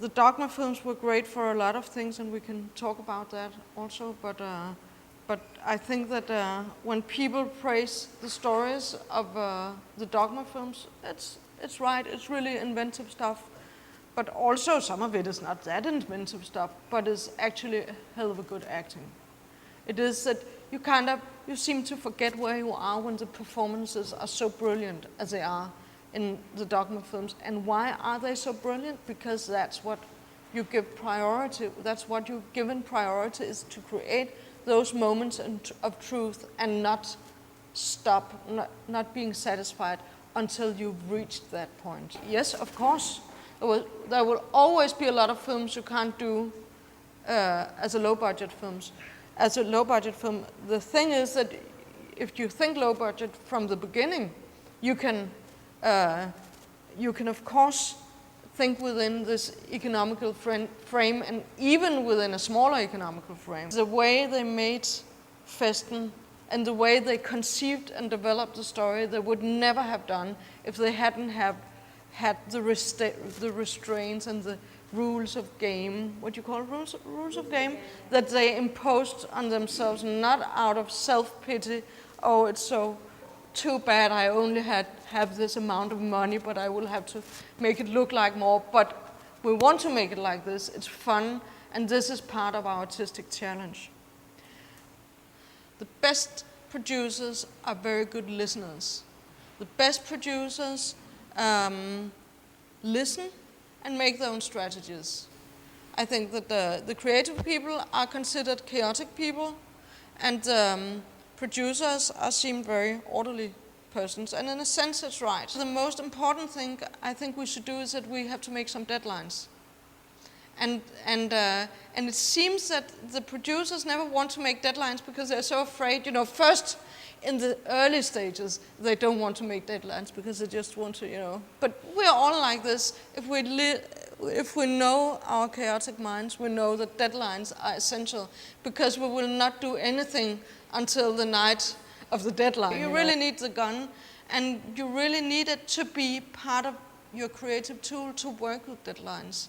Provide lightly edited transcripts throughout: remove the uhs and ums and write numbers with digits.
the dogma films were great for a lot of things, and we can talk about that also. But I think that when people praise the stories of the dogma films, it's right. It's really inventive stuff. But also some of it is not that inventive stuff, but is actually a hell of a good acting. It is that you seem to forget where you are when the performances are so brilliant as they are in the dogma films. And why are they so brilliant? Because that's what you give priority. That's what you've given priority, is to create those moments of truth and not stop, not being satisfied until you've reached that point. Yes, of course, there will always be a lot of films you can't do as a low-budget films. As a low-budget film, the thing is that if you think low-budget from the beginning, you can of course think within this economical frame, and even within a smaller economical frame. The way they made Festen and the way they conceived and developed the story, they would never have done if they hadn't had the restraints and the rules of game, what you call rules of game, that they imposed on themselves, not out of self-pity. Oh, it's so too bad I only have this amount of money, but I will have to make it look like more. But we want to make it like this. It's fun, and this is part of our artistic challenge. The best producers are very good listeners. The best producers listen and make their own strategies. I think that the creative people are considered chaotic people, and producers are seen very orderly persons, and in a sense it's right. The most important thing I think we should do is that we have to make some deadlines. And it seems that the producers never want to make deadlines because they're so afraid, first in the early stages, they don't want to make deadlines because they just want to, But we're all like this. If we know our chaotic minds, we know that deadlines are essential because we will not do anything until the night of the deadline. You really need the gun, and you really need it to be part of your creative tool to work with deadlines.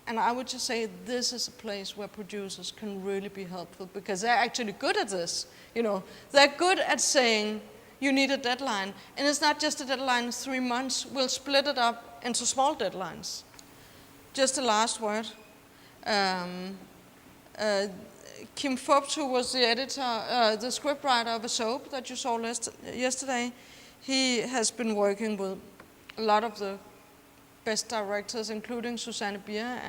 And I would just say this is a place where producers can really be helpful because they're actually good at this. They're good at saying you need a deadline. And it's not just a deadline of 3 months. We'll split it up into small deadlines. Just a last word. Kim Forbes, who was the editor, the scriptwriter of A Soap that you saw yesterday, he has been working with a lot of the best directors, including Susanne Bier,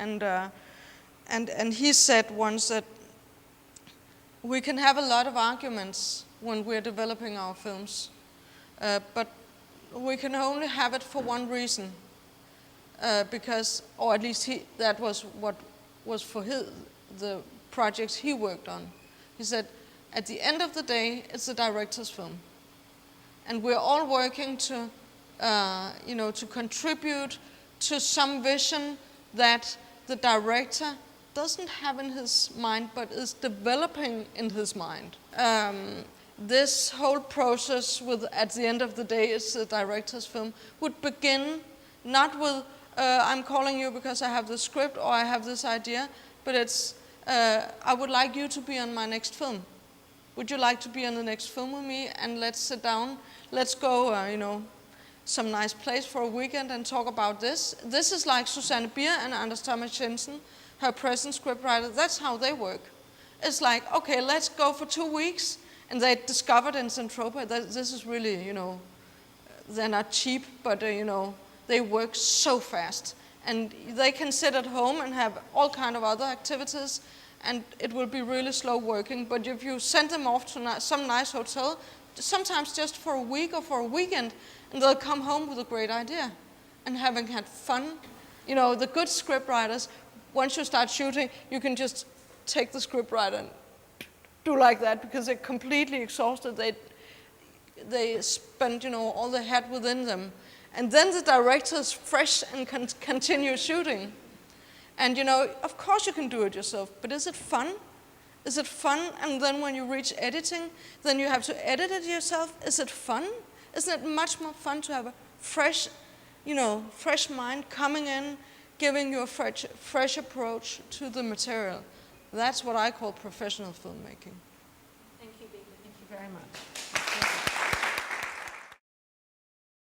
and he said once that we can have a lot of arguments when we're developing our films, but we can only have it for one reason, because, or at least that was what was for the projects he worked on. He said, at the end of the day, it's the director's film, and we're all working to, to contribute to some vision that the director doesn't have in his mind, but is developing in his mind. This whole process at the end of the day, is the director's film, would begin not with, I'm calling you because I have the script or I have this idea, but it's, I would like you to be on my next film. Would you like to be on the next film with me? And let's sit down, let's go, some nice place for a weekend and talk about this. This is like Susanne Bier and Anders Thomas Jensen, her present scriptwriter. That's how they work. It's like, okay, let's go for 2 weeks. And they discovered in Zentropa that this is really, they're not cheap, but, they work so fast. And they can sit at home and have all kind of other activities, and it will be really slow working. But if you send them off to some nice hotel, sometimes just for a week or for a weekend, and they'll come home with a great idea and having had fun. The good scriptwriters, once you start shooting, you can just take the scriptwriter and do like that because they're completely exhausted. They spend, all they had within them. And then the director is fresh and can continue shooting. And, of course you can do it yourself, but is it fun? Is it fun? And then when you reach editing, then you have to edit it yourself. Is it fun? Isn't it much more fun to have a fresh mind coming in, giving you a fresh approach to the material. That's what I call professional filmmaking. Thank you, Vinca. Thank you very much.